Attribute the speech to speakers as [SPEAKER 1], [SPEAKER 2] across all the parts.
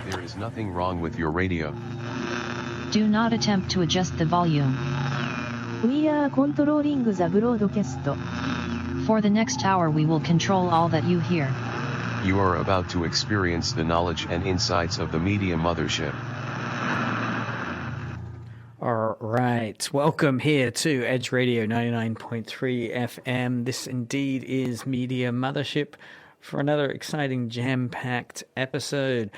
[SPEAKER 1] There is nothing wrong with your radio.
[SPEAKER 2] Do not attempt to adjust the volume.
[SPEAKER 3] We are controlling the broadcast.
[SPEAKER 2] For the next hour we will control all that you hear.
[SPEAKER 1] You are about to experience the knowledge and insights of the Media Mothership.
[SPEAKER 4] All right, welcome here to Edge Radio 99.3 FM. This indeed is Media Mothership for another exciting jam-packed episode.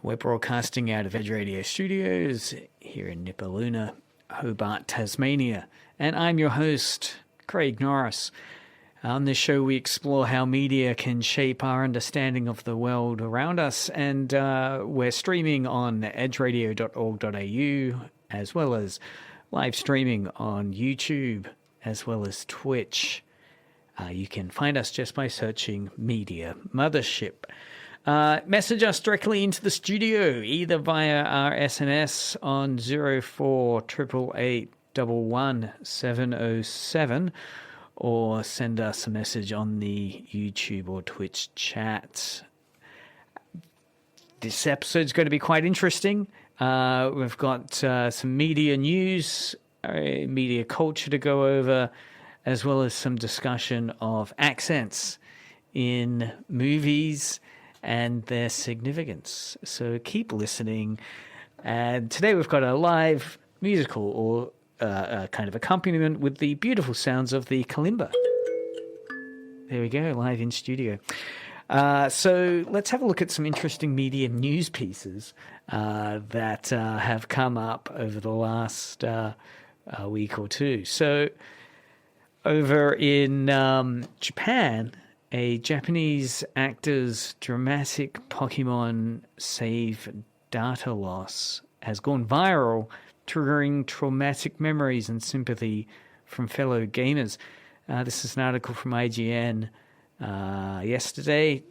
[SPEAKER 4] We're broadcasting out of Edge Radio Studios here in Nipaluna, Hobart, Tasmania. And I'm your host, Craig Norris. On this show, we explore how media can shape our understanding of the world around us, and we're streaming on edgeradio.org.au, as well as live streaming on YouTube, as well as Twitch. You can find us just by searching Media Mothership. Message us directly into the studio, either via our SMS on 0488811707, or send us a message on the YouTube or Twitch chat. This episode's going to be quite interesting. We've got some media news, media culture to go over, as well as some discussion of accents in movies and their significance. So keep listening. And today we've got a live musical or kind of accompaniment with the beautiful sounds of the kalimba. There we go, live in studio. So let's have a look at some interesting media news pieces that have come up over the last week or two. So over in Japan, a Japanese actor's dramatic Pokemon save data loss has gone viral, triggering traumatic memories and sympathy from fellow gamers. This is an article from IGN yesterday.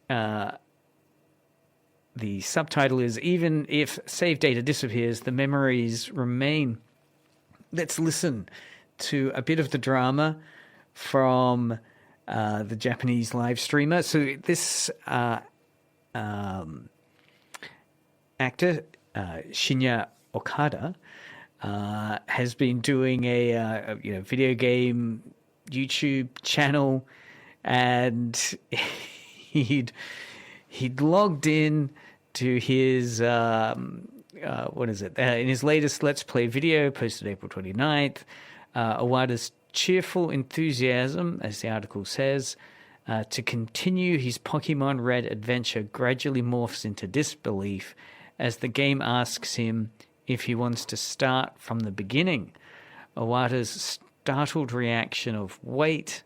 [SPEAKER 4] The subtitle is, "Even if save data disappears, the memories remain." Let's listen to a bit of the drama from the Japanese live streamer. So this actor, Shinya Okada, has been doing a video game YouTube channel, and he'd logged in to his in his latest Let's Play video posted April 29th. Owada's cheerful enthusiasm, as the article says, to continue his Pokemon Red adventure gradually morphs into disbelief as the game asks him if he wants to start from the beginning. Owada's startled reaction of, "Wait,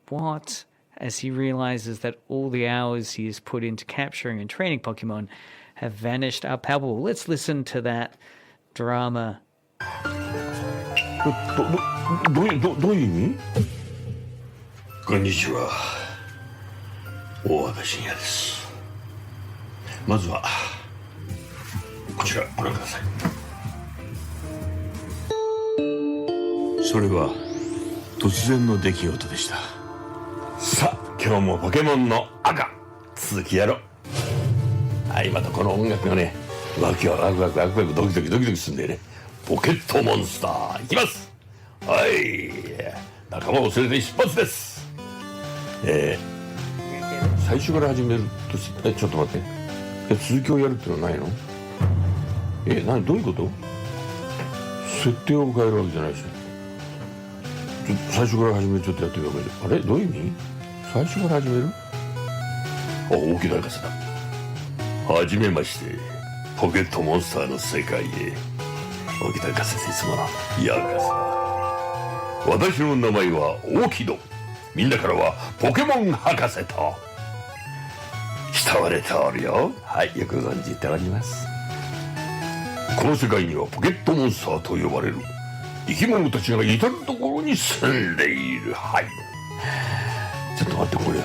[SPEAKER 4] what?" as he realizes that all the hours he has put into capturing and training Pokemon have vanished are palpable. Let's listen to that drama.
[SPEAKER 5] どういう意味？こんにちは。大和田信也です。まずはこちらご覧ください。それは突然の出来事でした。さあ今日もポケモンの赤続きやろう。はい、またこの音楽がね、ワクワクワクワクドキドキドキドキするんでね。ポケットモンスターいきます。はい、仲間を連れて出発です。最初から始めるとちょっと待って。続きをやるってのはないの？どういうこと？設定を変えるわけじゃないし。最初から始めるちょっとやってみようか。あれどういう意味？最初から始める？大きな博士だ。はじめまして。ポケットモンスターの世界へ。大木博士いつものやうかさ。私の名前は大木戸。みんなからはポケモン博士と慕われておるよ。はい、よく存じております。この世界にはポケットモンスターと呼ばれる生き物たちが至るところに住んでいる。はい。ちょっと待ってこれ。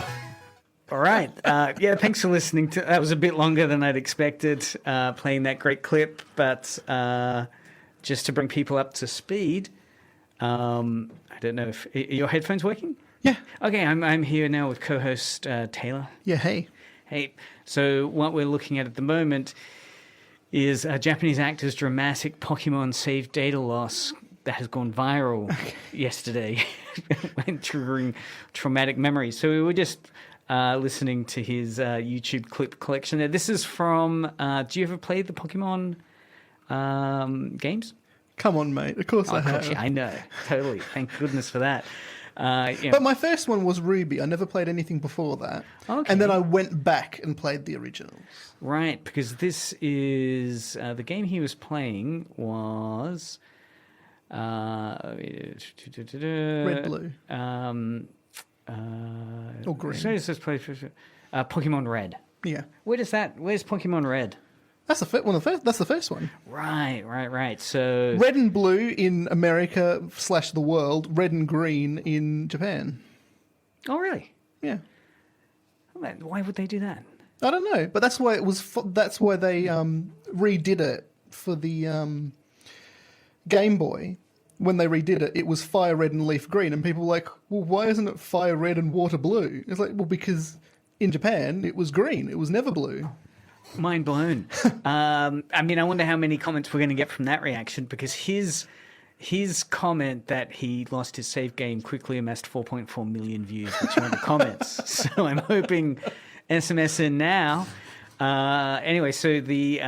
[SPEAKER 4] All right. Yeah, thanks for listening. That was a bit longer than I'd expected, playing that great clip. But just to bring people up to speed, I don't know if... Are your headphones working?
[SPEAKER 6] Yeah.
[SPEAKER 4] Okay, I'm here now with co-host Taylor.
[SPEAKER 6] Yeah, hey.
[SPEAKER 4] Hey, so what we're looking at the moment is a Japanese actor's dramatic Pokemon save data loss that has gone viral yesterday when triggering traumatic memories. So we were just listening to his YouTube clip collection there. This is from, do you ever play the Pokemon games?
[SPEAKER 6] Come on, mate. Of course I have.
[SPEAKER 4] Gosh, I know. Totally. Thank goodness for that.
[SPEAKER 6] But my first one was Ruby. I never played anything before that.
[SPEAKER 4] Okay.
[SPEAKER 6] And then I went back and played the originals.
[SPEAKER 4] Right, because this is... the game he was playing was...
[SPEAKER 6] Red, blue. Or green.
[SPEAKER 4] So it says Pokemon Red.
[SPEAKER 6] Yeah.
[SPEAKER 4] Where's Pokemon Red?
[SPEAKER 6] That's the first one.
[SPEAKER 4] Right. So
[SPEAKER 6] Red and blue in America / the world, red and green in Japan.
[SPEAKER 4] Oh, really?
[SPEAKER 6] Yeah.
[SPEAKER 4] Why would they do that?
[SPEAKER 6] I don't know, but that's why it was. That's why they redid it for the Game Boy. When they redid it, it was fire red and leaf green, and people were like, "Well, why isn't it fire red and water blue?" It's like, well, because in Japan it was green. It was never blue.
[SPEAKER 4] Mind blown. I mean, I wonder how many comments we're going to get from that reaction, because his comment that he lost his save game quickly amassed 4.4 million views with 200 comments. So I'm hoping SMS in now. Anyway, so the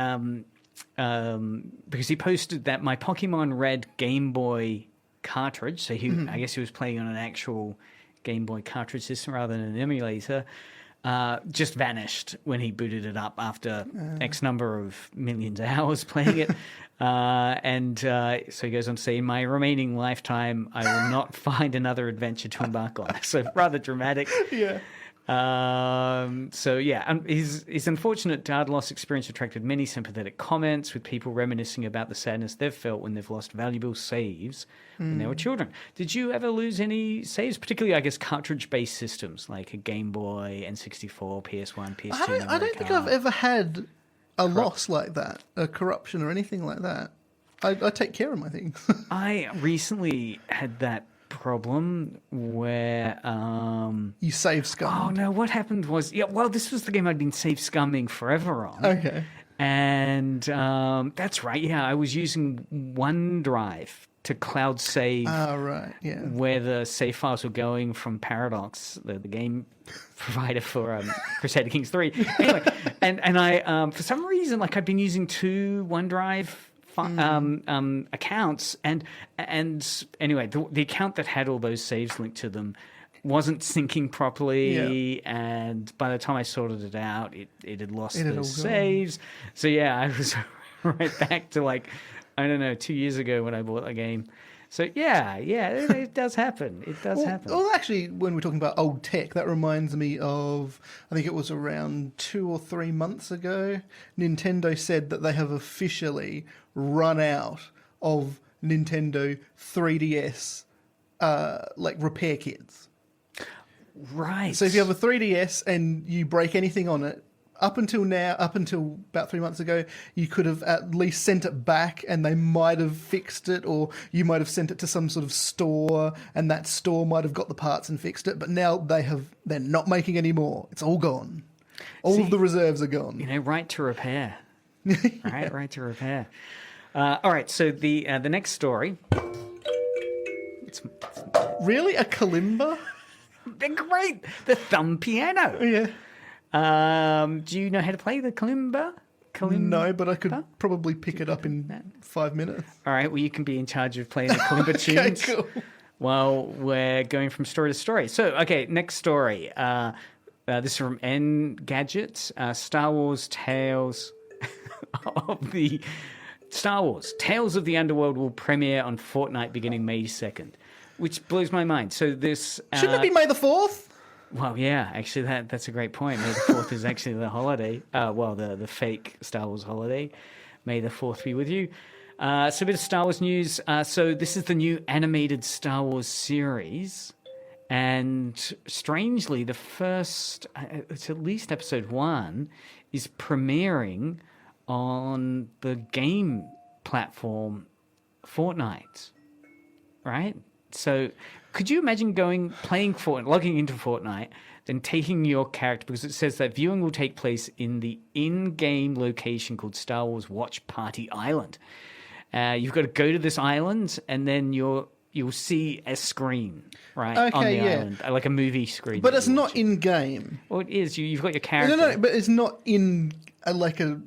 [SPEAKER 4] because he posted that my Pokemon Red Game Boy cartridge, so I guess he was playing on an actual Game Boy cartridge system rather than an emulator, just vanished when he booted it up after X number of millions of hours playing it. So he goes on to say, in my remaining lifetime, I will not find another adventure to embark on. So rather dramatic.
[SPEAKER 6] Yeah.
[SPEAKER 4] His unfortunate data loss experience attracted many sympathetic comments, with people reminiscing about the sadness they've felt when they've lost valuable saves when they were children. Did you ever lose any saves, particularly, I guess, cartridge-based systems like a Game Boy, N64, PS1, PS2?
[SPEAKER 6] I don't think I've ever had a loss like that, a corruption or anything like that. I take care of my things.
[SPEAKER 4] I recently had that problem where
[SPEAKER 6] you save scum.
[SPEAKER 4] Oh no, what happened was this was the game I'd been save scumming forever on.
[SPEAKER 6] Okay.
[SPEAKER 4] And that's right, I was using OneDrive to cloud save where the save files were going from Paradox, the game provider for Crusader Kings 3. Anyway, and I for some reason, like, I've been using two OneDrive accounts, and anyway, the account that had all those saves linked to them wasn't syncing properly, and by the time I sorted it out, it had lost those saves. So I was right back to, like, I don't know, 2 years ago when I bought the game. So it does happen. It does happen.
[SPEAKER 6] Well, actually, when we're talking about old tech, that reminds me of, I think it was around 2 or 3 months ago, Nintendo said that they have officially run out of Nintendo 3DS repair kits.
[SPEAKER 4] Right.
[SPEAKER 6] So if you have a 3DS and you break anything on it, up until about 3 months ago, you could have at least sent it back and they might have fixed it, or you might have sent it to some sort of store and that store might have got the parts and fixed it. But now they're not making any more. It's all gone. All of the reserves are gone.
[SPEAKER 4] Right to repair. Right to repair. All right, so the next story.
[SPEAKER 6] Really? A kalimba?
[SPEAKER 4] They're great. The thumb piano.
[SPEAKER 6] Yeah.
[SPEAKER 4] Do you know how to play the kalimba?
[SPEAKER 6] No, but I could probably pick it up in 5 minutes.
[SPEAKER 4] All right, well, you can be in charge of playing the kalimba tunes.
[SPEAKER 6] Okay, cool.
[SPEAKER 4] While we're going from story to story. So, okay, next story. This is from Engadget. Star Wars Tales of the Underworld will premiere on Fortnite beginning May 2nd, which blows my mind. So this...
[SPEAKER 6] Shouldn't it be May the 4th?
[SPEAKER 4] Well, yeah, actually, that's a great point. May the 4th is actually the holiday. The fake Star Wars holiday. May the 4th be with you. So a bit of Star Wars news. So this is the new animated Star Wars series. And strangely, the first, it's at least episode 1, is premiering on the game platform Fortnite. Right? So Could you imagine playing Fortnite, logging into Fortnite, then taking your character, because it says that viewing will take place in the in-game location called Star Wars Watch Party Island. You've got to go to this island, and then you'll see a screen, right, on the island, like a movie screen.
[SPEAKER 6] But it's not in-game.
[SPEAKER 4] Well, it is. You've got your character.
[SPEAKER 6] No, but it's not in like a...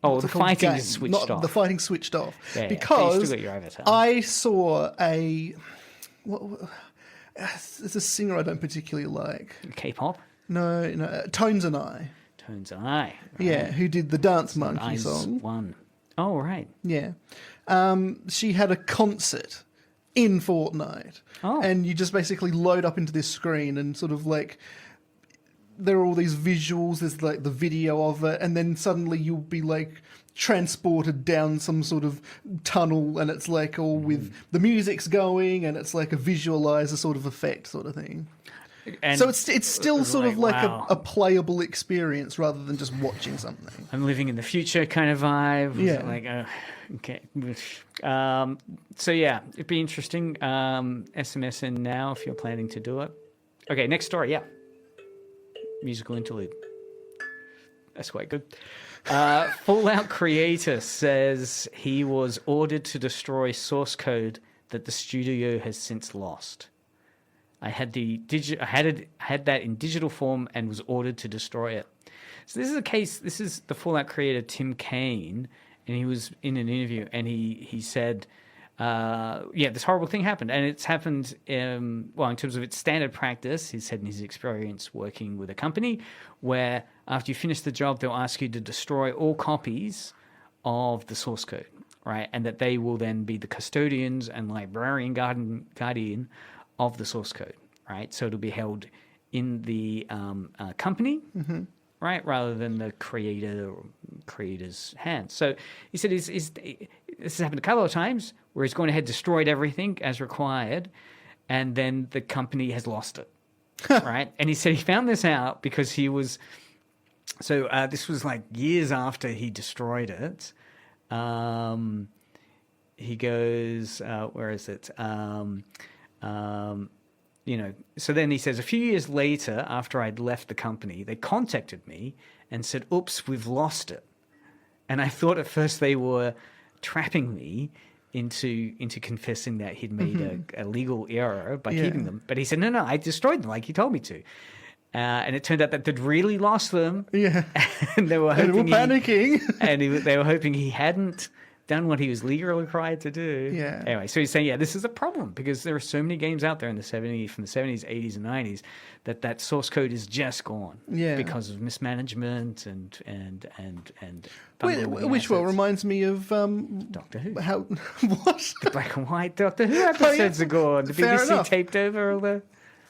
[SPEAKER 4] Oh, the fighting is switched off.
[SPEAKER 6] The fighting switched off.
[SPEAKER 4] Yeah,
[SPEAKER 6] because
[SPEAKER 4] you still got your avatar.
[SPEAKER 6] I saw it's a singer I don't particularly like.
[SPEAKER 4] K-pop?
[SPEAKER 6] No, Tones and I.
[SPEAKER 4] Tones and I. Right.
[SPEAKER 6] Yeah, who did the Dance Monkey song.
[SPEAKER 4] One. Oh, right.
[SPEAKER 6] Yeah. She had a concert in Fortnite.
[SPEAKER 4] Oh.
[SPEAKER 6] And you just basically load up into this screen and sort of like... There are all these visuals, there's like the video of it, and then suddenly you'll be like transported down some sort of tunnel, and it's like all with the music's going, and it's like a visualizer sort of effect sort of thing. And so it's still sort of like a playable experience rather than just watching something.
[SPEAKER 4] I'm living in the future kind of vibe.
[SPEAKER 6] Yeah.
[SPEAKER 4] Like, okay. So yeah, it'd be interesting. SMS in now if you're planning to do it. Okay, next story. Yeah. Musical interlude. That's quite good. Fallout creator says he was ordered to destroy source code that the studio has since lost. I had that in digital form and was ordered to destroy it. So this is a case. This is the Fallout creator Tim Kaine, and he was in an interview, and he said, this horrible thing happened, and it's happened. In terms of its standard practice, he said in his experience working with a company, where after you finish the job, they'll ask you to destroy all copies of the source code, right, and that they will then be the custodians and librarian guardian of the source code, right? So it'll be held in the company, right, rather than the creator or creator's hands. So he said this has happened a couple of times where he's gone ahead, destroyed everything as required, and then the company has lost it, right? And he said he found this out because he was... So this was like years after he destroyed it. He goes, where is it? So then he says, a few years later, after I'd left the company, they contacted me and said, oops, we've lost it. And I thought at first they were trapping me into confessing that he'd made a legal error by keeping them. But he said, no, I destroyed them like he told me to. And it turned out that they'd really lost them. Yeah. And they were
[SPEAKER 6] panicking.
[SPEAKER 4] They were hoping he hadn't done what he was legally required to do.
[SPEAKER 6] Yeah.
[SPEAKER 4] Anyway, so he's saying, this is a problem because there are so many games out there from the 70s, 80s, and 90s that source code is just gone. Yeah. Because of mismanagement and
[SPEAKER 6] which reminds me of
[SPEAKER 4] Doctor Who.
[SPEAKER 6] How what?
[SPEAKER 4] The black and white Doctor Who episodes are gone. The BBC taped over all the...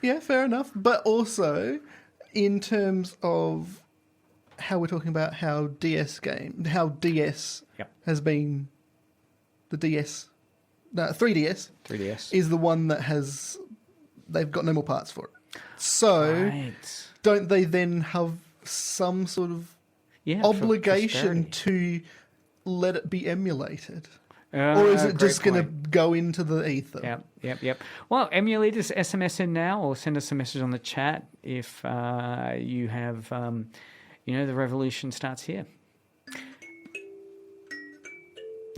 [SPEAKER 6] Yeah, fair enough. But also, in terms of how we're talking about how DS has been the DS. No, 3DS.
[SPEAKER 4] 3DS
[SPEAKER 6] is the one that they've got no more parts for it. So, don't they then have some sort of obligation to let it be emulated? Or is it just going to go into the ether?
[SPEAKER 4] Yep. Well, emulate us, SMS in now, or send us a message on the chat if you have, the revolution starts here.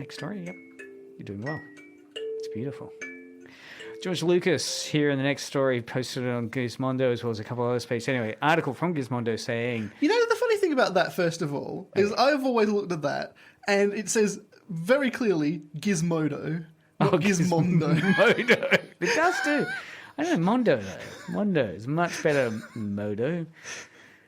[SPEAKER 4] Next story, yep. You're doing well. It's beautiful. George Lucas here in the next story posted it on Gizmondo as well as a couple of other spaces. Anyway, article from Gizmondo saying...
[SPEAKER 6] You know, the funny thing about that, first of all, is I've always looked at that and it says... very clearly, Gizmodo, not Gizmondo.
[SPEAKER 4] Gizmodo. It does too. I know Mondo though. Mondo is much better. Modo.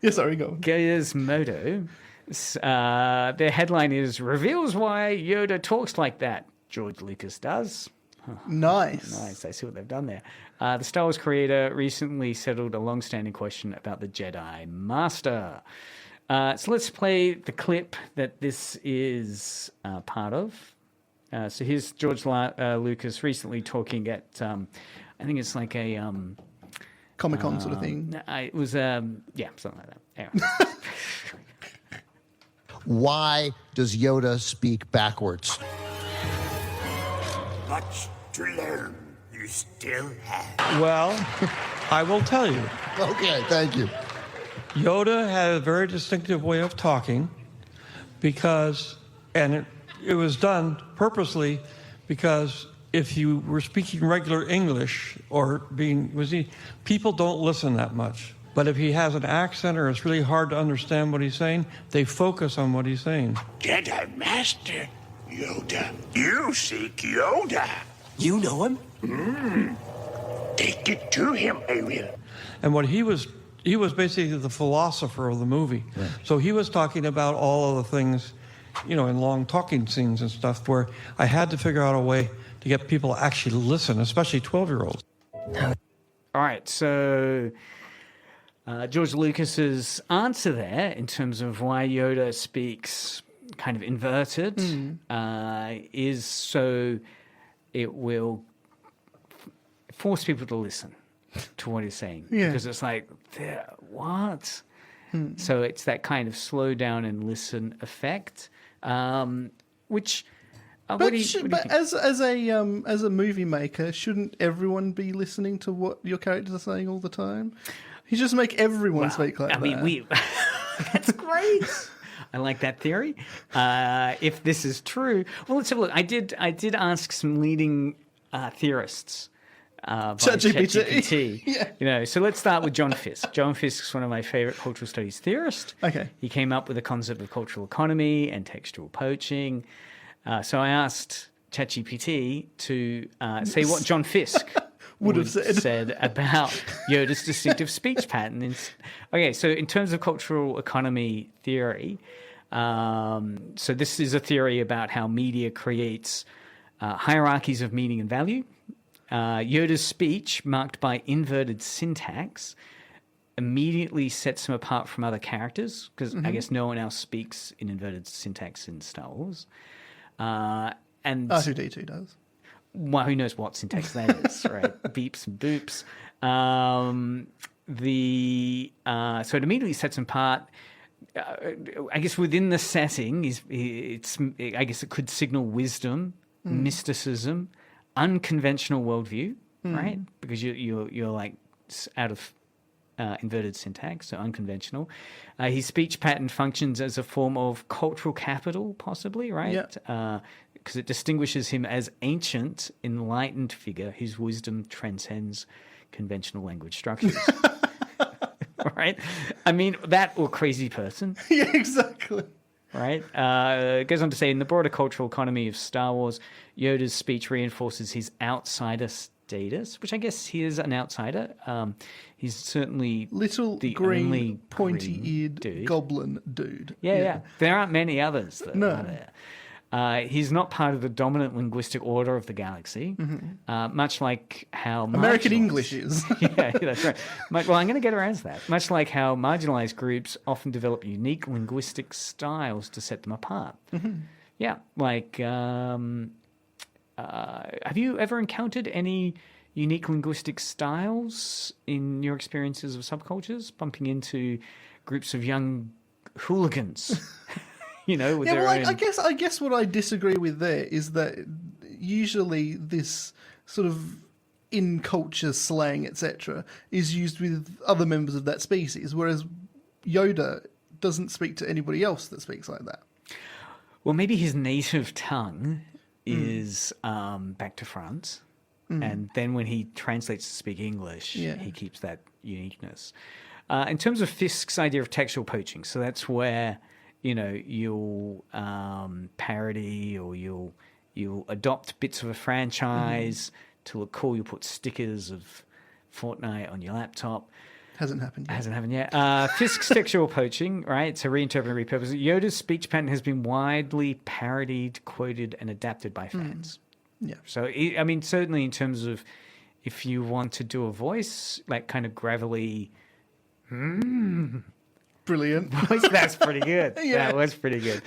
[SPEAKER 6] Yeah, sorry, go on.
[SPEAKER 4] Gizmodo. Their headline is reveals why Yoda talks like that. George Lucas does. Huh.
[SPEAKER 6] Nice.
[SPEAKER 4] I see what they've done there. The Star Wars creator recently settled a long-standing question about the Jedi Master. So let's play the clip that this is part of. So here's George Lucas recently talking at, I think it's like a...
[SPEAKER 6] Comic-Con sort of thing.
[SPEAKER 4] It was, something like that. Anyway.
[SPEAKER 7] Why does Yoda speak backwards?
[SPEAKER 8] Much to learn,
[SPEAKER 7] you still have?
[SPEAKER 8] Well, I will tell you.
[SPEAKER 9] Okay, thank you.
[SPEAKER 8] Yoda had a very distinctive way of talking because, and it was done purposely because if you were speaking regular English or people don't listen that much. But if he has an accent or it's really hard to understand what he's saying, they focus on what he's saying.
[SPEAKER 7] Jedi Master Yoda. You seek Yoda. You know him? Take it to him, I will.
[SPEAKER 8] And what he was basically the philosopher of the movie. Yeah. So he was talking about all of the things, in long talking scenes and stuff where I had to figure out a way to get people to actually listen, especially 12-year-olds.
[SPEAKER 4] All right, so George Lucas's answer there in terms of why Yoda speaks kind of inverted is so it will force people to listen to what he's saying.
[SPEAKER 6] Yeah.
[SPEAKER 4] Because it's like, what? So it's that kind of slow down and listen effect, which...
[SPEAKER 6] But as a movie maker, shouldn't everyone be listening to what your characters are saying all the time? You just make everyone speak like that.
[SPEAKER 4] I mean, that's great. I like that theory. If this is true, well, let's have a look. I did ask some leading theorists.
[SPEAKER 6] ChatGPT.
[SPEAKER 4] Yeah. So let's start with John Fiske. John Fiske is one of my favorite cultural studies theorists.
[SPEAKER 6] Okay.
[SPEAKER 4] He came up with the concept of cultural economy and textual poaching. So I asked ChatGPT to say what John Fiske would have said about Yoda's distinctive speech pattern. Okay, so in terms of cultural economy theory, so this is a theory about how media creates hierarchies of meaning and value. Yoda's speech, marked by inverted syntax, immediately sets him apart from other characters, because I guess no one else speaks in inverted syntax in Star Wars. And
[SPEAKER 6] R2-D2 does.
[SPEAKER 4] Well, who knows what syntax that is, right? Beeps and boops. So it immediately sets him apart. I guess within the setting, I guess it could signal wisdom, mysticism, unconventional worldview, right? Because you're like out of inverted syntax, so unconventional. His speech pattern functions as a form of cultural capital, possibly, right?
[SPEAKER 6] Yeah.
[SPEAKER 4] Because it distinguishes him as ancient, enlightened figure whose wisdom transcends conventional language structures. Right? I mean, that or crazy person.
[SPEAKER 6] Yeah, exactly.
[SPEAKER 4] Right? It goes on to say, in the broader cultural economy of Star Wars, Yoda's speech reinforces his outsider status, which I guess he is an outsider. He's certainly
[SPEAKER 6] little
[SPEAKER 4] the
[SPEAKER 6] green,
[SPEAKER 4] only
[SPEAKER 6] pointy-eared goblin dude.
[SPEAKER 4] Yeah. There aren't many others, though.
[SPEAKER 6] No.
[SPEAKER 4] He's not part of the dominant linguistic order of the galaxy, much like how...
[SPEAKER 6] American English is.
[SPEAKER 4] Yeah, that's right. Well, I'm going to get around to that. Much like how marginalized groups often develop unique linguistic styles to set them apart. Yeah, like... have you ever encountered any unique linguistic styles in your experiences of subcultures, bumping into groups of young hooligans? With their own...
[SPEAKER 6] I guess what I disagree with there is that usually this sort of in culture slang, etc., is used with other members of that species, whereas Yoda doesn't speak to anybody else that speaks like that.
[SPEAKER 4] Well, maybe his native tongue is back to France, and then when he translates to speak English, he keeps that uniqueness. In terms of Fiske's idea of textual poaching, so that's where you'll parody or you'll adopt bits of a franchise to look cool. You'll put stickers of Fortnite on your laptop.
[SPEAKER 6] Hasn't happened yet.
[SPEAKER 4] Fiske's textual poaching, right? So reinterpret and repurpose. Yoda's speech pattern has been widely parodied, quoted, and adapted by fans.
[SPEAKER 6] Yeah.
[SPEAKER 4] So, I mean, certainly in terms of if you want to do a voice, like kind of gravelly...
[SPEAKER 6] Brilliant.
[SPEAKER 4] Voice, that's pretty good.
[SPEAKER 6] Yeah.
[SPEAKER 4] That was pretty good.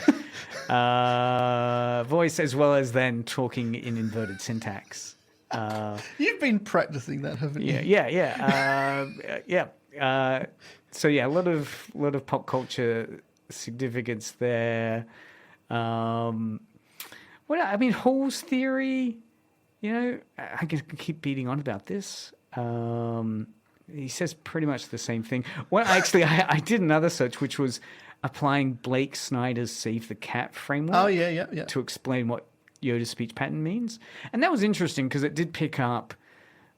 [SPEAKER 4] Voice as well as then talking in inverted syntax.
[SPEAKER 6] You've been practicing that, haven't you?
[SPEAKER 4] Yeah. So yeah, a lot of pop culture significance there. Hall's theory, I can keep beating on about this. He says pretty much the same thing. Well, actually, I did another search, which was applying Blake Snyder's Save the Cat framework.
[SPEAKER 6] Oh, yeah.
[SPEAKER 4] To explain what Yoda's speech pattern means. And that was interesting because it did pick up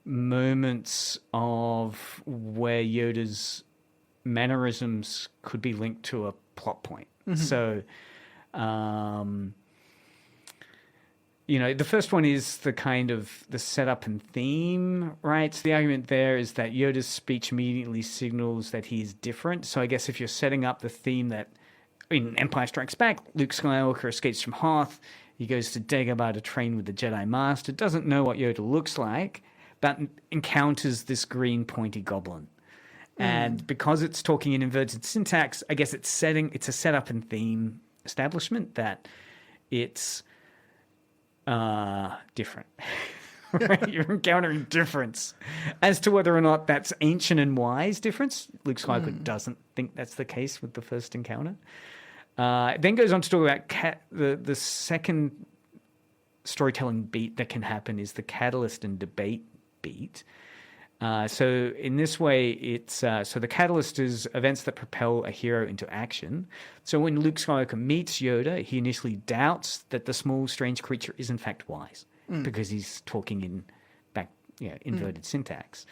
[SPEAKER 4] moments of where Yoda's mannerisms could be linked to a plot point. So, the first one is the kind of the setup and theme, right? So the argument there is that Yoda's speech immediately signals that he is different. So I guess if you're setting up the theme that in Empire Strikes Back, Luke Skywalker escapes from Hoth, he goes to Dagobah to train with the Jedi Master, doesn't know what Yoda looks like, but encounters this green pointy goblin. And because it's talking in inverted syntax, I guess it's a setup and theme establishment that it's different. Right? You're encountering difference. As to whether or not that's ancient and wise difference, Luke Skywalker doesn't think that's the case with the first encounter. It then goes on to talk about the second storytelling beat that can happen is the catalyst and debate beat. So in this way, it's so the catalyst is events that propel a hero into action. So when Luke Skywalker meets Yoda, he initially doubts that the small, strange creature is in fact wise because he's talking in inverted syntax.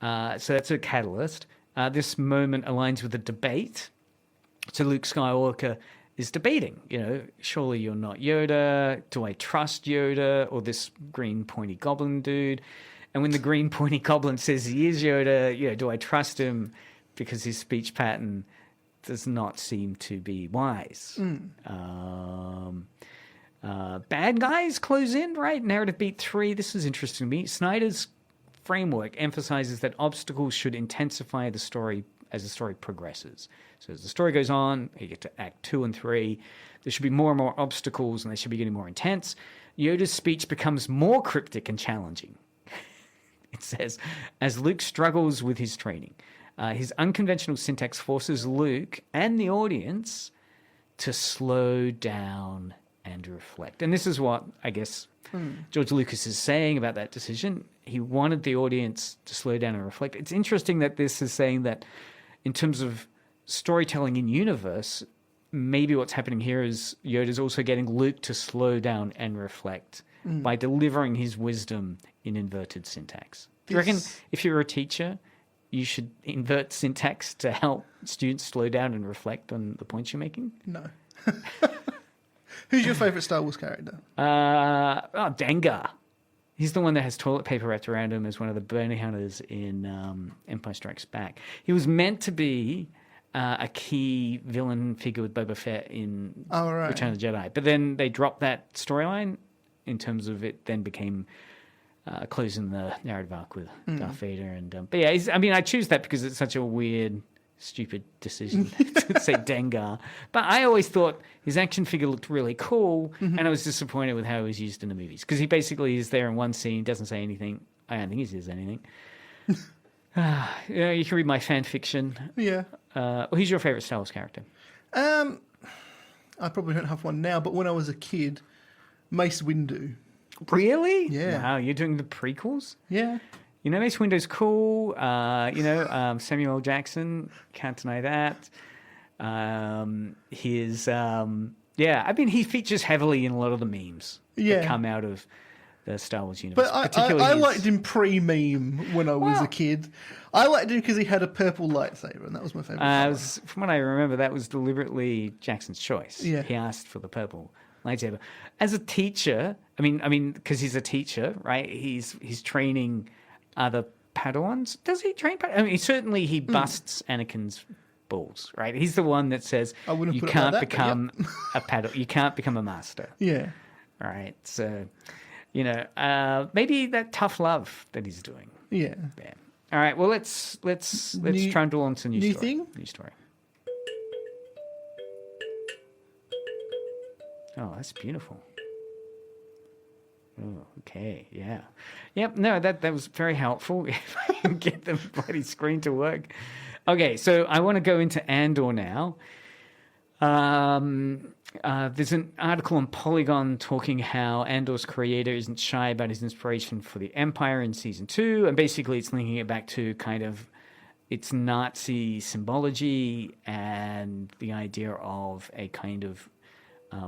[SPEAKER 4] So that's a catalyst. This moment aligns with the debate. So Luke Skywalker is debating, surely you're not Yoda. Do I trust Yoda or this green pointy goblin dude? And when the green pointy goblin says he is Yoda, do I trust him because his speech pattern does not seem to be wise? Bad guys close in, right? Narrative beat 3. This is interesting to me. Snyder's framework emphasizes that obstacles should intensify the story as the story progresses. So as the story goes on, you get to Act 2 and 3, there should be more and more obstacles and they should be getting more intense. Yoda's speech becomes more cryptic and challenging. It says, as Luke struggles with his training, his unconventional syntax forces Luke and the audience to slow down and reflect. And this is what, I guess, George Lucas is saying about that decision. He wanted the audience to slow down and reflect. It's interesting that this is saying that in terms of storytelling in universe, maybe what's happening here is Yoda's also getting Luke to slow down and reflect by delivering his wisdom in inverted syntax. Do you reckon if you're a teacher, you should invert syntax to help students slow down and reflect on the points you're making?
[SPEAKER 6] No. Who's your favourite Star Wars character?
[SPEAKER 4] Dengar. He's the one that has toilet paper wrapped around him as one of the bounty hunters in Empire Strikes Back. He was meant to be a key villain figure with Boba Fett in Return of the Jedi. But then they dropped that storyline in terms of it then became closing the narrative arc with Darth Vader. And but yeah, I choose that because it's such a weird, stupid decision to say Dengar. But I always thought his action figure looked really cool, and I was disappointed with how he was used in the movies because he basically is there in one scene, doesn't say anything. I don't think he says anything. You can read my fan fiction. Yeah. Who's your favorite Star Wars character?
[SPEAKER 6] I probably don't have one now, but when I was a kid, Mace Windu.
[SPEAKER 4] Really?
[SPEAKER 6] Yeah.
[SPEAKER 4] Wow, you're doing the prequels?
[SPEAKER 6] Yeah.
[SPEAKER 4] Mace Windu's cool. Samuel L. Jackson, can't deny that. He features heavily in a lot of the memes that come out of the Star Wars universe.
[SPEAKER 6] But I liked him pre-meme when I was a kid. I liked him because he had a purple lightsaber, and that was my favourite.
[SPEAKER 4] From what I remember, that was deliberately Jackson's choice.
[SPEAKER 6] Yeah.
[SPEAKER 4] He asked for the purple lightsaber. As a teacher, because he's a teacher, right? He's training other Padawans. Does he train Padawans? Certainly he busts Anakin's balls, right? He's the one that says you can't become a Padawan. You can't become a master.
[SPEAKER 6] Yeah.
[SPEAKER 4] All right. So, maybe that tough love that he's doing.
[SPEAKER 6] Yeah.
[SPEAKER 4] All right. Well, let's trundle on to new story. New story. Oh, that's beautiful. Oh, okay, yeah. Yep, no, that was very helpful. If I can get the bloody screen to work. Okay, so I want to go into Andor now. There's an article on Polygon talking how Andor's creator isn't shy about his inspiration for the Empire in season 2, and basically it's linking it back to kind of its Nazi symbology and the idea of a kind of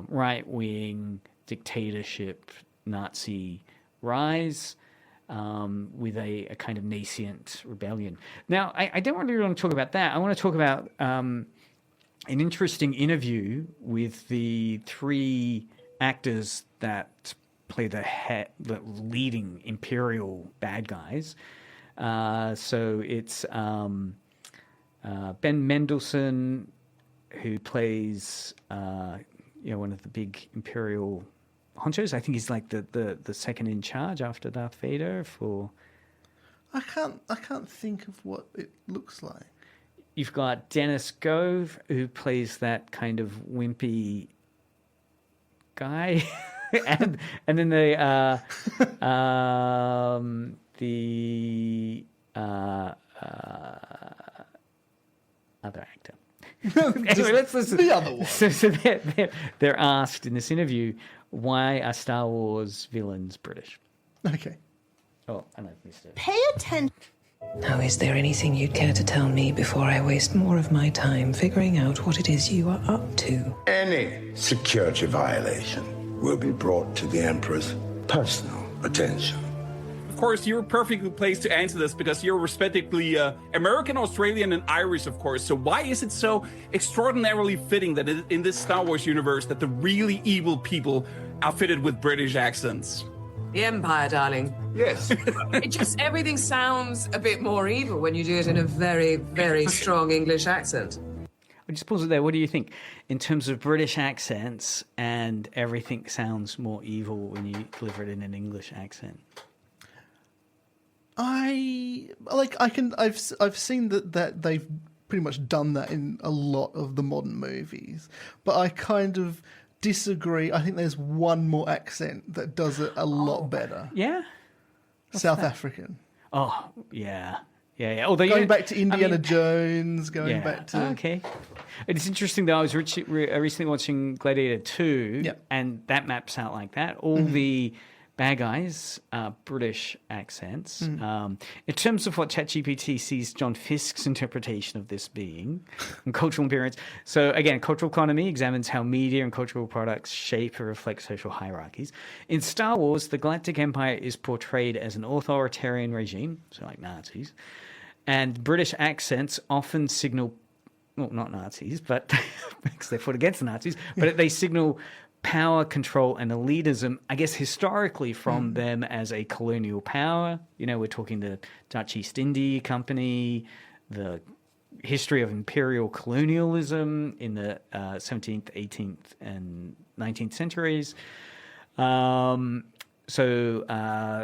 [SPEAKER 4] right-wing dictatorship Nazi rise with a kind of nascent rebellion. Now, I don't really want to talk about that. I want to talk about an interesting interview with the 3 actors that play the leading Imperial bad guys. So it's Ben Mendelsohn, who plays one of the big Imperial honchos. I think he's like the second in charge after Darth Vader.
[SPEAKER 6] I can't think of what it looks like.
[SPEAKER 4] You've got Dennis Gove, who plays that kind of wimpy guy, and then the other actor. Anyway, let's listen.
[SPEAKER 6] The other one.
[SPEAKER 4] So they're asked in this interview, why are Star Wars villains British?
[SPEAKER 6] Okay.
[SPEAKER 4] Oh, I know, missed it.
[SPEAKER 9] Pay attention.
[SPEAKER 10] Now, is there anything you'd care to tell me before I waste more of my time figuring out what it is you are up to?
[SPEAKER 7] Any security violation will be brought to the Emperor's personal attention.
[SPEAKER 11] Of course, you're perfectly placed to answer this because you're respectively American, Australian, and Irish, of course. So why is it so extraordinarily fitting that in this Star Wars universe that the really evil people are fitted with British accents?
[SPEAKER 12] The Empire, darling.
[SPEAKER 7] Yes.
[SPEAKER 12] Everything sounds a bit more evil when you do it in a very, very strong English accent.
[SPEAKER 4] I'll just pause it there. What do you think in terms of British accents and everything sounds more evil when you deliver it in an English accent?
[SPEAKER 6] I've seen that they've pretty much done that in a lot of the modern movies, but I kind of disagree. I think there's one more accent that does it a lot better.
[SPEAKER 4] Yeah?
[SPEAKER 6] South African.
[SPEAKER 4] Oh, yeah. Yeah. Although
[SPEAKER 6] going back to Indiana Jones, back to...
[SPEAKER 4] Okay. It's interesting, though. I was recently watching Gladiator 2, and that maps out like that. All the bad guys are British accents. In terms of what ChatGPT sees John Fiske's interpretation of this being and cultural appearance. So again, cultural economy examines how media and cultural products shape or reflect social hierarchies. In Star Wars, the Galactic Empire is portrayed as an authoritarian regime, so like Nazis, and British accents often signal, well, not Nazis, but because they fought against the Nazis, but they signal power, control, and elitism, I guess historically from them as a colonial power. You know, we're talking the Dutch East India Company, the history of imperial colonialism in the 17th, 18th, and 19th centuries. So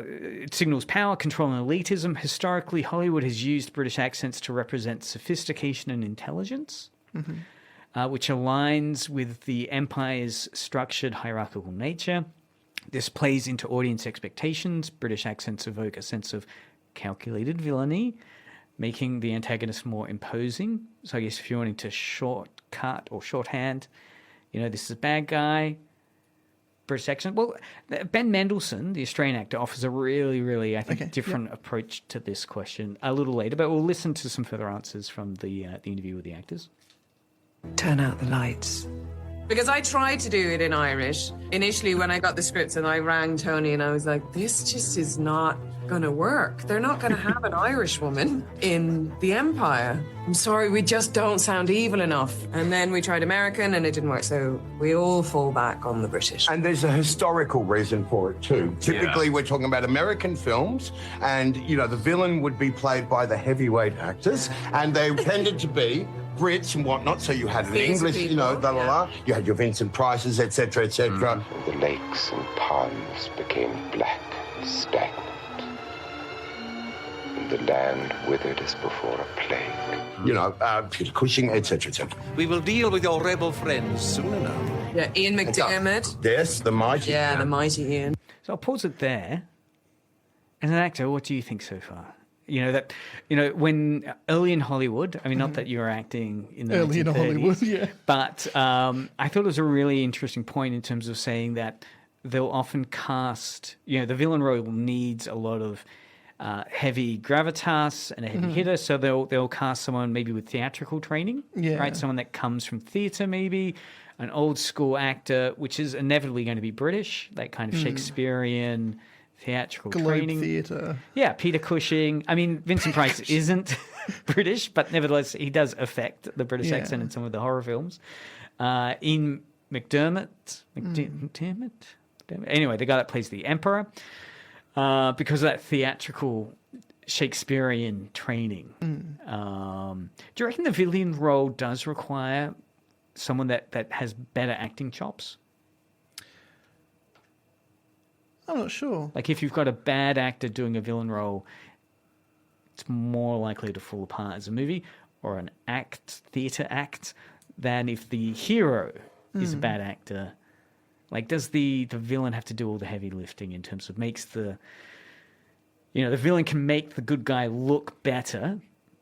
[SPEAKER 4] it signals power, control, and elitism. Historically, Hollywood has used British accents to represent sophistication and intelligence. Which aligns with the Empire's structured hierarchical nature. This plays into audience expectations. British accents evoke a sense of calculated villainy, making the antagonist more imposing. So I guess if you're wanting to shortcut or shorthand, this is a bad guy, British accent. Well, Ben Mendelsohn, the Australian actor, offers a really, really, I think, different approach to this question a little later, but we'll listen to some further answers from the interview with the actors.
[SPEAKER 10] Turn out the lights.
[SPEAKER 12] Because I tried to do it in Irish. Initially, when I got the scripts and I rang Tony and I was like, this just is not going to work. They're not going to have an Irish woman in the Empire. I'm sorry, we just don't sound evil enough. And then we tried American and it didn't work. So we all fall back on the British.
[SPEAKER 7] And there's a historical reason for it too. Typically, we're talking about American films and, the villain would be played by the heavyweight actors and they tended to be Brits and whatnot, so you had an English, people, you had your Vincent Prices, etc., etc.
[SPEAKER 13] The lakes and ponds became black and stagnant, and the land withered as before a plague.
[SPEAKER 7] Peter Cushing, etc., etc.
[SPEAKER 14] We will deal with your rebel friends soon enough.
[SPEAKER 12] Yeah, Ian McDiarmid.
[SPEAKER 7] Yes, the mighty.
[SPEAKER 12] Yeah, the mighty Ian.
[SPEAKER 4] So I'll pause it there. As an actor, what do you think so far? when early in Hollywood, I mean, not that you're acting in the
[SPEAKER 6] Early in
[SPEAKER 4] 1930s,
[SPEAKER 6] Hollywood, yeah.
[SPEAKER 4] but I thought it was a really interesting point in terms of saying that they'll often cast, the villain role needs a lot of heavy gravitas and a heavy hitter, so they'll cast someone maybe with theatrical training, right? Someone that comes from theatre, maybe an old school actor, which is inevitably going to be British, that kind of Shakespearean theatrical training.
[SPEAKER 6] Theatre.
[SPEAKER 4] Yeah, Peter Cushing. I mean, Vincent Price isn't British, but nevertheless, he does affect the British accent in some of the horror films. Ian McDermott. Anyway, the guy that plays the Emperor, because of that theatrical Shakespearean training. Do you reckon the villain role does require someone that has better acting chops?
[SPEAKER 6] I'm not sure.
[SPEAKER 4] Like if you've got a bad actor doing a villain role, it's more likely to fall apart as a movie or an theatre act, than if the hero is a bad actor. Like, does the villain have to do all the heavy lifting in terms of makes the villain can make the good guy look better,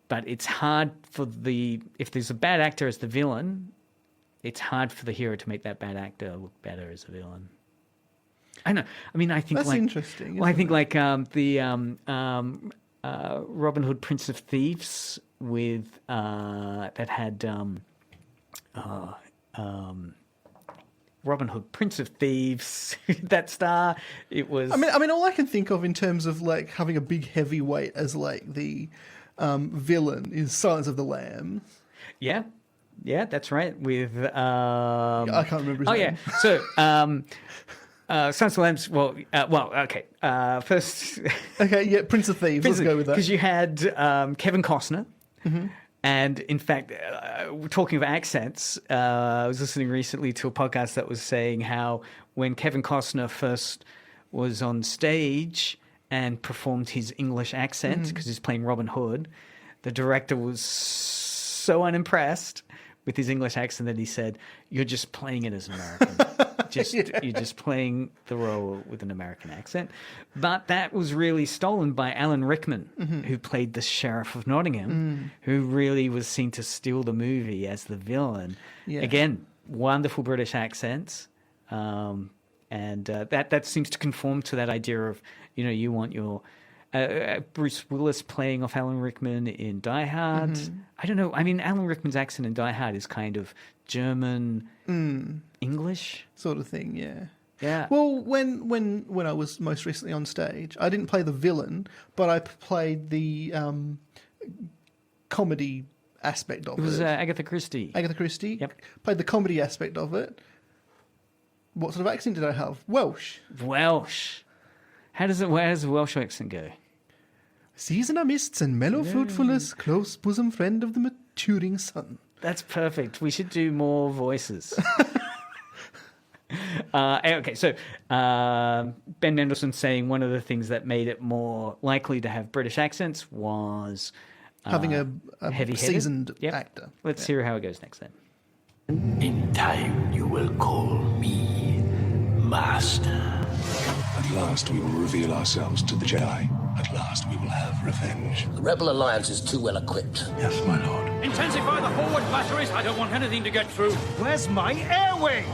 [SPEAKER 4] but it's hard for if there's a bad actor as the villain, it's hard for the hero to make that bad actor look better as a villain. I know. I mean, I think
[SPEAKER 6] that's
[SPEAKER 4] like
[SPEAKER 6] interesting.
[SPEAKER 4] Well, I think like the Robin Hood, Prince of Thieves with that had Robin Hood, Prince of Thieves, that star. It was.
[SPEAKER 6] I mean, all I can think of in terms of like having a big heavyweight as like the villain is Silence of the Lambs.
[SPEAKER 4] Yeah, that's right. With
[SPEAKER 6] I can't remember his name.
[SPEAKER 4] Yeah. So Silence of the Lambs. Well, okay. First.
[SPEAKER 6] Okay, yeah, Prince of Thieves. Let's go with that.
[SPEAKER 4] Because you had Kevin Costner. And in fact, talking of accents, I was listening recently to a podcast that was saying how when Kevin Costner first was on stage and performed his English accent, because he's playing Robin Hood, the director was so unimpressed with his English accent that he said, "You're just playing it as an American. You're just playing the role with an American accent." But that was really stolen by Alan Rickman, who played the Sheriff of Nottingham, who really was seen to steal the movie as the villain. Yeah. Again, wonderful British accents. And that seems to conform to that idea of, you want your Bruce Willis playing off Alan Rickman in Die Hard. I don't know. I mean, Alan Rickman's accent in Die Hard is kind of German, English
[SPEAKER 6] sort of thing. Yeah.
[SPEAKER 4] Yeah.
[SPEAKER 6] Well, when I was most recently on stage, I didn't play the villain, but I played the comedy aspect of it.
[SPEAKER 4] It was Agatha Christie.
[SPEAKER 6] Agatha Christie.
[SPEAKER 4] Yep.
[SPEAKER 6] Played the comedy aspect of it. What sort of accent did I have? Welsh.
[SPEAKER 4] How does the Welsh accent go?
[SPEAKER 6] Season of mists and mellow fruitfulness, close bosom friend of the maturing sun.
[SPEAKER 4] That's perfect. We should do more voices. Okay, so Ben Mendelsohn saying one of the things that made it more likely to have British accents was
[SPEAKER 6] having a seasoned
[SPEAKER 4] Yep.
[SPEAKER 6] actor.
[SPEAKER 4] Let's hear how it goes next then.
[SPEAKER 9] In time you will call me Master.
[SPEAKER 15] At last we will reveal ourselves to the Jedi. At last we will have revenge.
[SPEAKER 9] The Rebel Alliance is too well equipped.
[SPEAKER 15] Yes, my lord.
[SPEAKER 16] Intensify the forward batteries. I don't want anything to get through. Where's my air wing?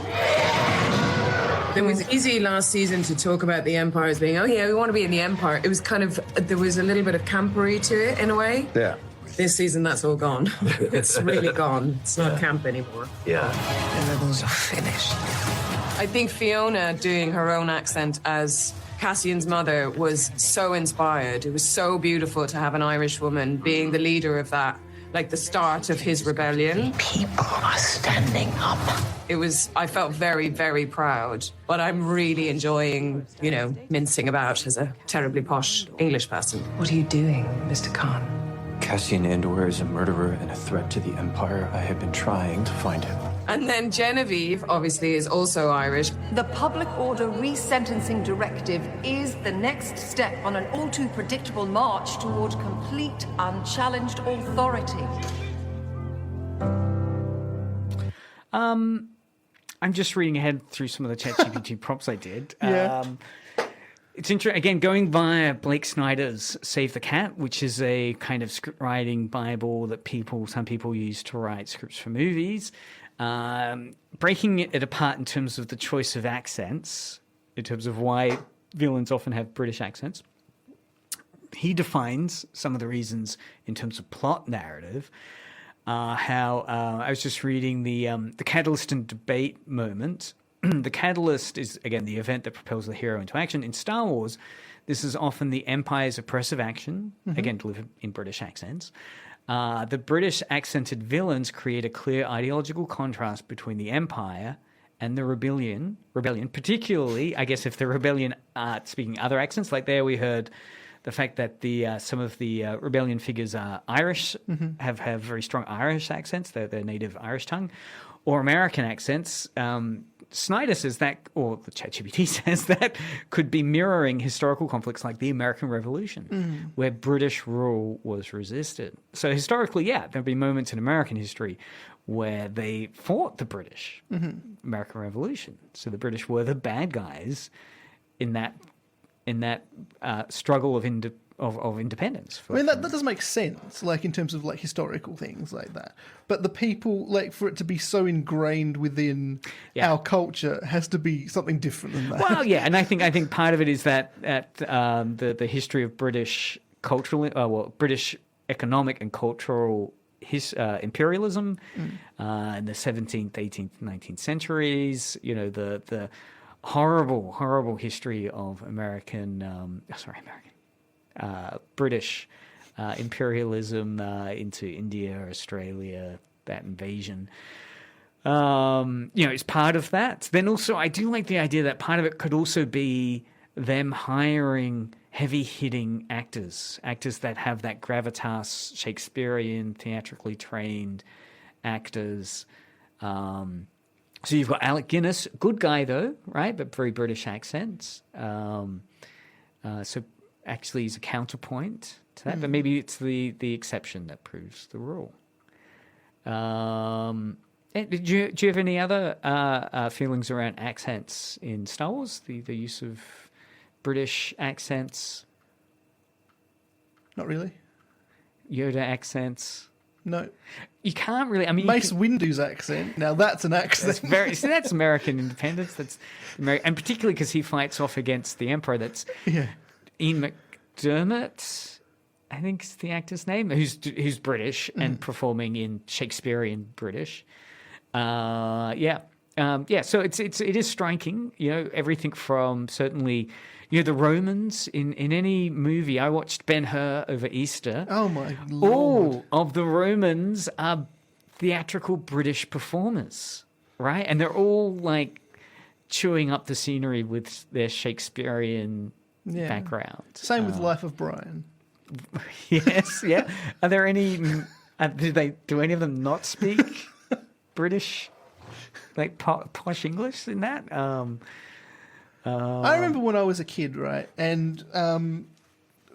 [SPEAKER 12] It was easy last season to talk about the Empire as being, we want to be in the Empire. It was kind of, there was a little bit of campery to it in a way.
[SPEAKER 9] Yeah.
[SPEAKER 12] This season, that's all gone. It's really gone. It's not camp anymore.
[SPEAKER 9] Yeah.
[SPEAKER 12] The Rebels are finished. I think Fiona doing her own accent as Cassian's mother was so inspired. It was so beautiful to have an Irish woman being the leader of that, like the start of his rebellion.
[SPEAKER 9] People are standing up.
[SPEAKER 12] I felt very, very proud, but I'm really enjoying, mincing about as a terribly posh English person.
[SPEAKER 10] What are you doing, Mr. Khan?
[SPEAKER 17] Cassian Andor is a murderer and a threat to the Empire. I have been trying to find him.
[SPEAKER 12] And then Genevieve, obviously, is also Irish.
[SPEAKER 18] The Public Order Resentencing Directive is the next step on an all too predictable march toward complete, unchallenged authority.
[SPEAKER 4] I'm just reading ahead through some of the ChatGPT prompts I did.
[SPEAKER 6] Yeah.
[SPEAKER 4] It's interesting, again, going via Blake Snyder's Save the Cat, which is a kind of script writing Bible that some people use to write scripts for movies. Breaking it apart in terms of the choice of accents, in terms of why villains often have British accents. He defines some of the reasons in terms of plot narrative. I was just reading the catalyst and debate moment. The catalyst is, again, the event that propels the hero into action. In Star Wars, this is often the Empire's oppressive action, again, delivered in British accents. The British accented villains create a clear ideological contrast between the Empire and the rebellion, particularly, I guess, if the rebellion are speaking other accents. Like there we heard the fact that some of the rebellion figures are Irish, have very strong Irish accents, their native Irish tongue, or American accents. Snyder says that, or the ChatGPT says that, could be mirroring historical conflicts like the American Revolution, where British rule was resisted. So historically, yeah, there'll be moments in American history where they fought the British American Revolution. So the British were the bad guys in that struggle of independence.
[SPEAKER 6] I mean, that does make sense, like in terms of like historical things like that. But the people, like for it to be so ingrained within our culture, has to be something different than that.
[SPEAKER 4] Well, yeah, and I think part of it is that the history of British British economic and cultural imperialism in the 17th, 18th, 19th centuries. You know, the horrible history of British imperialism into India, Australia, that invasion. It's part of that. Then also, I do like the idea that part of it could also be them hiring heavy-hitting actors that have that gravitas, Shakespearean, theatrically trained actors. So you've got Alec Guinness, good guy though, right? But very British accents. So actually he's a counterpoint to that, but maybe it's the exception that proves the rule. Do you have any other feelings around accents in Star Wars? The use of British accents?
[SPEAKER 6] Not really.
[SPEAKER 4] Yoda accents?
[SPEAKER 6] No.
[SPEAKER 4] You can't really. I mean,
[SPEAKER 6] Mace Windu's accent. Now that's an accent.
[SPEAKER 4] That's American independence. That's American, and particularly because he fights off against the Emperor. That's Ian McDermott, I think is the actor's name, who's British and performing in Shakespearean British. So it is striking. You know, everything from certainly. You know, the Romans, in any movie, I watched Ben-Hur over Easter.
[SPEAKER 6] Oh, my Lord.
[SPEAKER 4] All of the Romans are theatrical British performers, right? And they're all, like, chewing up the scenery with their Shakespearean background.
[SPEAKER 6] Same with Life of Brian.
[SPEAKER 4] Yes, yeah. Are there any... do any of them not speak British, like, posh English in that?
[SPEAKER 6] I remember when I was a kid, right? And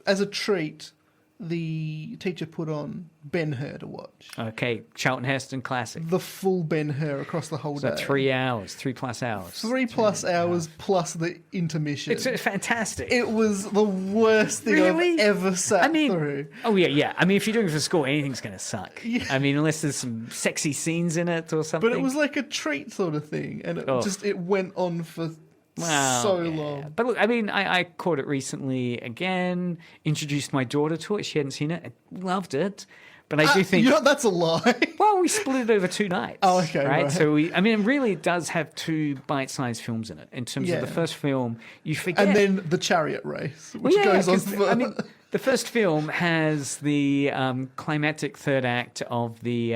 [SPEAKER 6] as a treat, the teacher put on Ben-Hur to watch.
[SPEAKER 4] Okay, Charlton Heston classic.
[SPEAKER 6] The full Ben-Hur across the whole day.
[SPEAKER 4] 3 hours, 3+ hours.
[SPEAKER 6] 3+ hours plus the intermission.
[SPEAKER 4] It's fantastic.
[SPEAKER 6] It was the worst thing I've ever sat through.
[SPEAKER 4] Oh, yeah. I mean, if you're doing it for school, anything's going to suck. Yeah. I mean, unless there's some sexy scenes in it or something.
[SPEAKER 6] But it was like a treat sort of thing. And it went on for... so long.
[SPEAKER 4] But look, I mean, I caught it recently again, introduced my daughter to it. She hadn't seen it. I loved it. But I do think...
[SPEAKER 6] that's a lie.
[SPEAKER 4] Well, we split it over 2 nights.
[SPEAKER 6] Oh, okay. Right.
[SPEAKER 4] So it really does have 2 bite-sized films in it. In terms of the first film, you forget...
[SPEAKER 6] And then the chariot race, which goes on for...
[SPEAKER 4] I mean, the first film has the climactic third act of the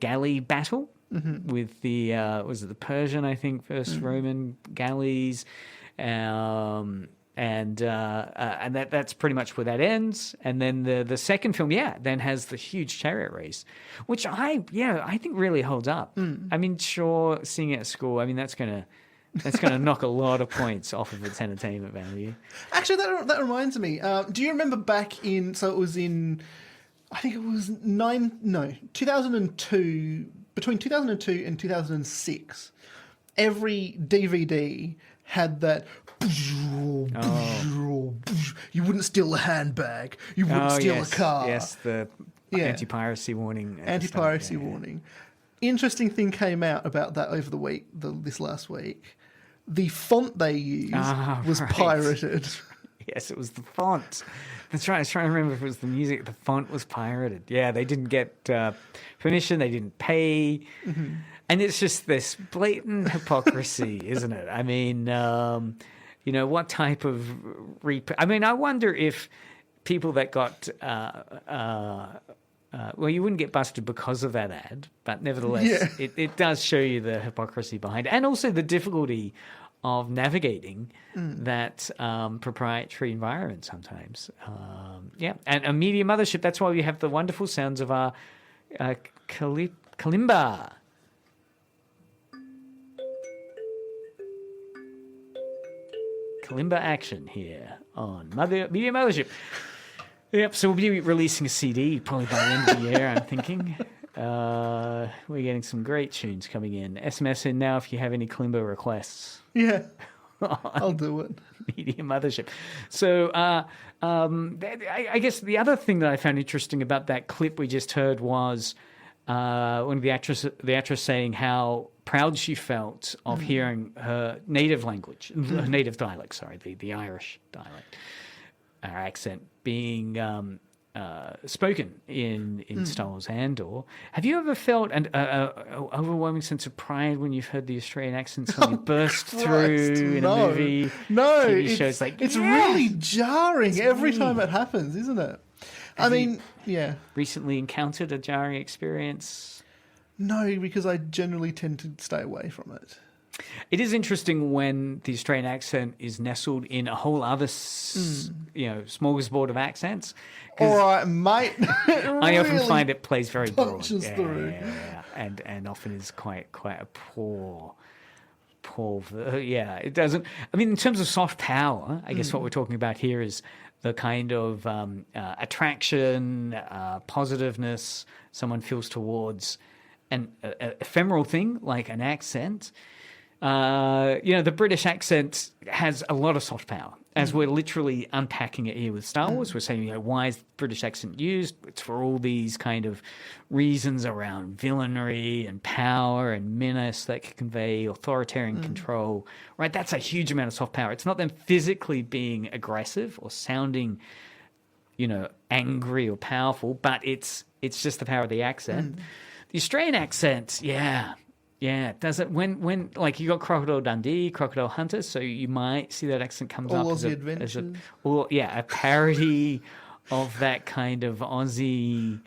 [SPEAKER 4] galley battle. With the was it the Persian, I think, versus Roman galleys, and that's pretty much where that ends. And then the second film, then has the huge chariot race, which I think really holds up. I mean, sure, seeing it at school, I mean that's gonna knock a lot of points off of its entertainment value.
[SPEAKER 6] Actually, that reminds me. Do you remember back in? So it was in, I think it was 2002. Between 2002 and 2006, every DVD had that.
[SPEAKER 4] Oh.
[SPEAKER 6] You wouldn't steal a handbag. You wouldn't steal a car.
[SPEAKER 4] Yes, the anti-piracy warning.
[SPEAKER 6] Anti-piracy warning. Interesting thing came out about that over the week, this last week. The font they used was pirated.
[SPEAKER 4] Yes, it was the font. That's right. I was trying to remember if it was the music. The font was pirated. Yeah, they didn't get permission. They didn't pay.
[SPEAKER 6] Mm-hmm.
[SPEAKER 4] And it's just this blatant hypocrisy, isn't it? I mean, what type of... I wonder if people that got... you wouldn't get busted because of that ad, but nevertheless, it does show you the hypocrisy behind it, and also the difficulty of navigating that proprietary environment sometimes. And a media mothership, that's why we have the wonderful sounds of our kalimba. Kalimba action here on Media Mothership. Yep, so we'll be releasing a CD probably by the end of the year, I'm thinking. We're getting some great tunes coming in. SMS in now if you have any kalimba requests.
[SPEAKER 6] Yeah, I'll do it.
[SPEAKER 4] Media Mothership. So I guess the other thing that I found interesting about that clip we just heard was one of the actress saying how proud she felt of hearing her native language, her native dialect, the Irish dialect, our accent being spoken in Star Wars Andor. Have you ever felt an overwhelming sense of pride when you've heard the Australian accent suddenly burst through in a movie?
[SPEAKER 6] No,
[SPEAKER 4] TV shows
[SPEAKER 6] it's really jarring every time it happens, isn't it?
[SPEAKER 4] Recently encountered a jarring experience?
[SPEAKER 6] No, because I generally tend to stay away from it.
[SPEAKER 4] It is interesting when the Australian accent is nestled in a whole other, smorgasbord of accents.
[SPEAKER 6] All right, mate.
[SPEAKER 4] I often find it plays very broad.
[SPEAKER 6] Through.
[SPEAKER 4] And often is quite a poor. It doesn't. I mean, in terms of soft power, I guess what we're talking about here is the kind of attraction, positiveness someone feels towards an ephemeral thing like an accent. The British accent has a lot of soft power. As we're literally unpacking it here with Star Wars, we're saying, why is the British accent used? It's for all these kind of reasons around villainy and power and menace that can convey authoritarian control, right? That's a huge amount of soft power. It's not them physically being aggressive or sounding, angry or powerful, but it's just the power of the accent. The Australian accent, yeah, does it when like you got Crocodile Dundee, Crocodile Hunter, so you might see that accent comes up as a parody of that kind of Aussie,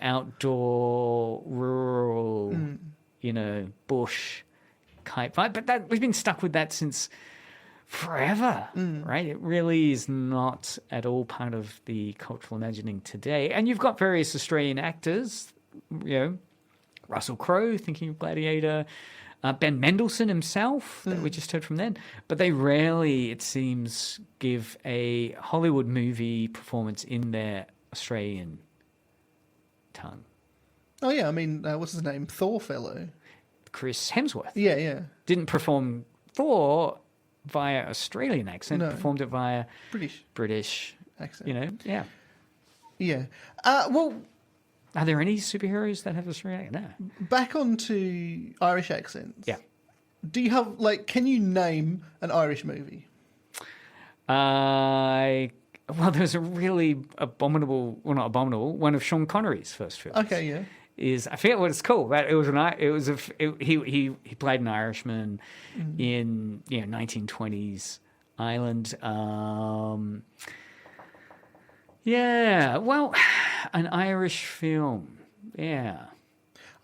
[SPEAKER 4] outdoor, rural, bush type vibe. But that we've been stuck with that since forever, right? It really is not at all part of the cultural imagining today. And you've got various Australian actors, Russell Crowe, thinking of Gladiator, Ben Mendelsohn himself, that we just heard from then. But they rarely, it seems, give a Hollywood movie performance in their Australian tongue.
[SPEAKER 6] Oh, yeah. I mean, what's his name? Thor fellow.
[SPEAKER 4] Chris Hemsworth.
[SPEAKER 6] Yeah.
[SPEAKER 4] Didn't perform Thor via Australian accent, performed it via British
[SPEAKER 6] accent.
[SPEAKER 4] Yeah.
[SPEAKER 6] Well...
[SPEAKER 4] Are there any superheroes that have Australian accent? No.
[SPEAKER 6] Back onto Irish accents.
[SPEAKER 4] Yeah.
[SPEAKER 6] Do you have, can you name an Irish movie?
[SPEAKER 4] There's a really abominable, well, not abominable, one of Sean Connery's first films.
[SPEAKER 6] Okay, yeah.
[SPEAKER 4] I forget what it's called, but he played an Irishman in 1920s Ireland. An Irish film. Yeah.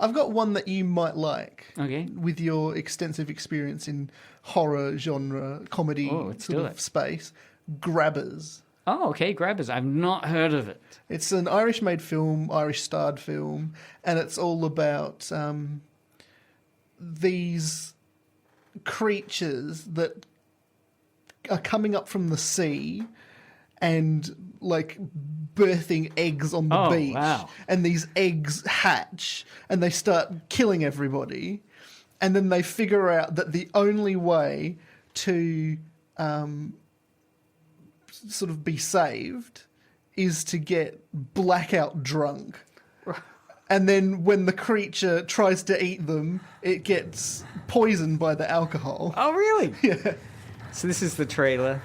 [SPEAKER 6] I've got one that you might like.
[SPEAKER 4] Okay.
[SPEAKER 6] With your extensive experience in horror genre, comedy space. Grabbers.
[SPEAKER 4] Oh, okay, Grabbers. I've not heard of it.
[SPEAKER 6] It's an Irish-made film, Irish-starred film, and it's all about these creatures that are coming up from the sea and birthing eggs on the beach.
[SPEAKER 4] Wow.
[SPEAKER 6] And these eggs hatch and they start killing everybody. And then they figure out that the only way to sort of be saved is to get blackout drunk. And then when the creature tries to eat them, it gets poisoned by the alcohol.
[SPEAKER 4] Oh, really?
[SPEAKER 6] Yeah.
[SPEAKER 4] So this is the trailer.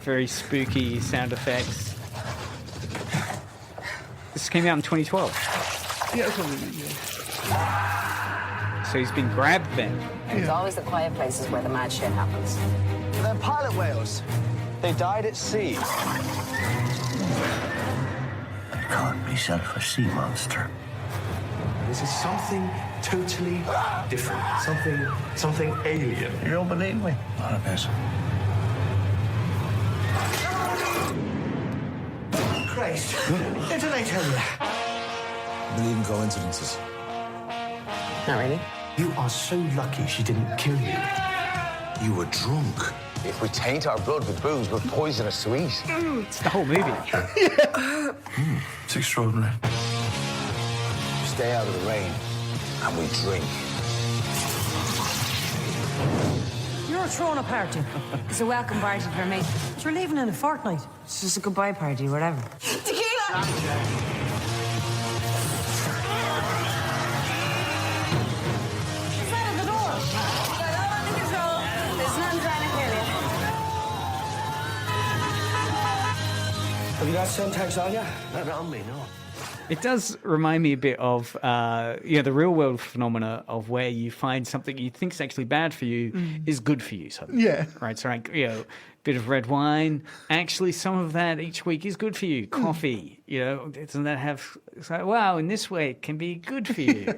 [SPEAKER 4] Very spooky sound effects. This came out in 2012.
[SPEAKER 6] Yeah, that's what we mean, yeah.
[SPEAKER 4] So he's been grabbed then.
[SPEAKER 19] It's always the quiet places where the mad shit happens.
[SPEAKER 14] They're pilot whales. They died at sea.
[SPEAKER 9] I call myself a sea monster.
[SPEAKER 15] This is something totally different. Something alien.
[SPEAKER 9] You don't believe me? Not a bit.
[SPEAKER 14] Christ. What did I tell you?
[SPEAKER 15] I believe in coincidences.
[SPEAKER 19] Not really.
[SPEAKER 15] You are so lucky she didn't kill you. You were drunk.
[SPEAKER 14] If we taint our blood with booze, we're poisonous sweet.
[SPEAKER 4] It's the whole movie.
[SPEAKER 15] It's extraordinary.
[SPEAKER 14] Stay out of the rain, and we drink.
[SPEAKER 19] You're throwing a party. It's a welcome party for me. You're leaving in a fortnight. It's just a goodbye party, whatever. Tequila! It's out of the door. Got all under control. There's none trying to kill you.
[SPEAKER 14] Have you got syntax on you? Not on me, no.
[SPEAKER 4] It does remind me a bit of the real world phenomena of where you find something you think is actually bad for you is good for you suddenly.
[SPEAKER 6] Yeah.
[SPEAKER 4] Right. So like, bit of red wine. Actually, some of that each week is good for you. Coffee. Doesn't that have? It's like, wow, in this way it can be good for you.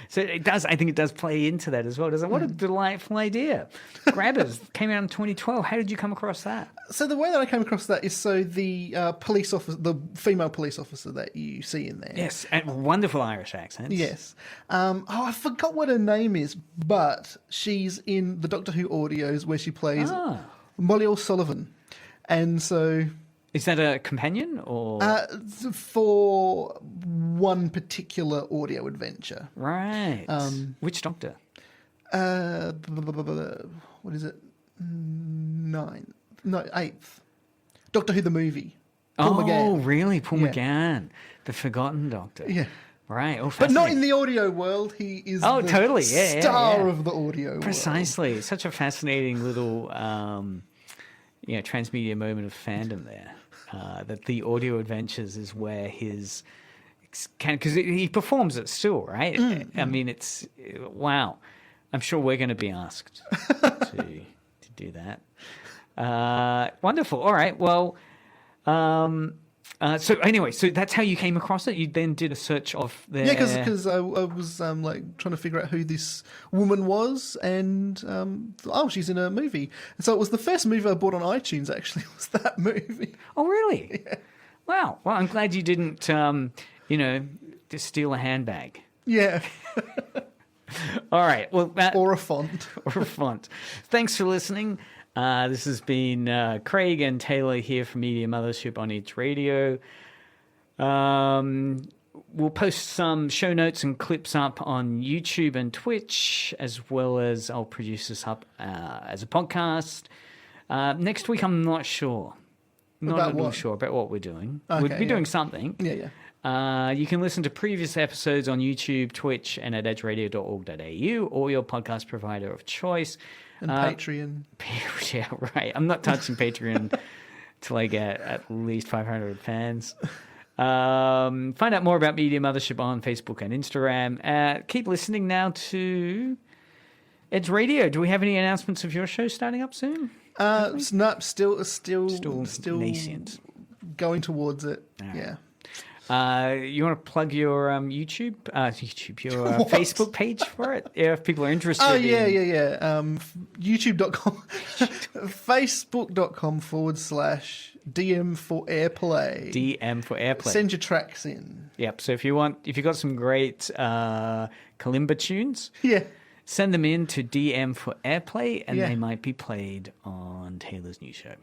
[SPEAKER 4] So it does. I think it does play into that as well. Doesn't it? What a delightful idea. Grabbers came out in 2012. How did you come across that?
[SPEAKER 6] So the way that I came across that is the police officer, the female police officer that you see in there.
[SPEAKER 4] Yes, and wonderful Irish accents.
[SPEAKER 6] Yes. I forgot what her name is, but she's in the Doctor Who audios where she plays Molly O'Sullivan, and so.
[SPEAKER 4] Is that a companion or
[SPEAKER 6] for one particular audio adventure?
[SPEAKER 4] Right. Which Doctor?
[SPEAKER 6] What is it? 8th. Doctor Who the movie. Paul McGann.
[SPEAKER 4] Oh, really? Paul McGann, the Forgotten Doctor.
[SPEAKER 6] Yeah.
[SPEAKER 4] Right. Oh,
[SPEAKER 6] but not in the audio world. He is
[SPEAKER 4] totally.
[SPEAKER 6] star of the audio
[SPEAKER 4] Precisely. It's such a fascinating little transmedia moment of fandom there. That the audio adventures is where his because he performs it still, right? I mean, it's wow. I'm sure we're going to be asked to do that. Wonderful. All right. Well, so anyway, so that's how you came across it. You then did a search of their...
[SPEAKER 6] Yeah, because I was trying to figure out who this woman was, and she's in a movie. And so it was the first movie I bought on iTunes. Actually, was that movie.
[SPEAKER 4] Oh, really?
[SPEAKER 6] Yeah.
[SPEAKER 4] Wow. Well, I'm glad you didn't, just steal a handbag.
[SPEAKER 6] Yeah.
[SPEAKER 4] All right. Well,
[SPEAKER 6] or a font.
[SPEAKER 4] Or a font. Thanks for listening. This has been Craig and Taylor here from Media Mothership on Edge Radio. We'll post some show notes and clips up on YouTube and Twitch, as well as I'll produce this up as a podcast. Next week, I'm not sure. Not sure about what we're doing.
[SPEAKER 6] Okay,
[SPEAKER 4] we'll be doing something.
[SPEAKER 6] Yeah.
[SPEAKER 4] You can listen to previous episodes on YouTube, Twitch, and at edgeradio.org.au, or your podcast provider of choice.
[SPEAKER 6] And Patreon.
[SPEAKER 4] Yeah, right. I'm not touching Patreon till I get at least 500 fans. Find out more about Media Mothership on Facebook and Instagram. Keep listening now to Edge Radio. Do we have any announcements of your show starting up soon?
[SPEAKER 6] Still
[SPEAKER 4] nascent.
[SPEAKER 6] Going towards it.
[SPEAKER 4] Right.
[SPEAKER 6] Yeah.
[SPEAKER 4] You want to plug your your Facebook page for it? Yeah, if people are interested.
[SPEAKER 6] Oh, yeah. YouTube.com, Facebook.com/DM for Airplay.
[SPEAKER 4] DM for Airplay.
[SPEAKER 6] Send your tracks in.
[SPEAKER 4] Yep. So if you've got some great kalimba tunes,
[SPEAKER 6] send
[SPEAKER 4] them in to DM for Airplay, and they might be played on Taylor's new show.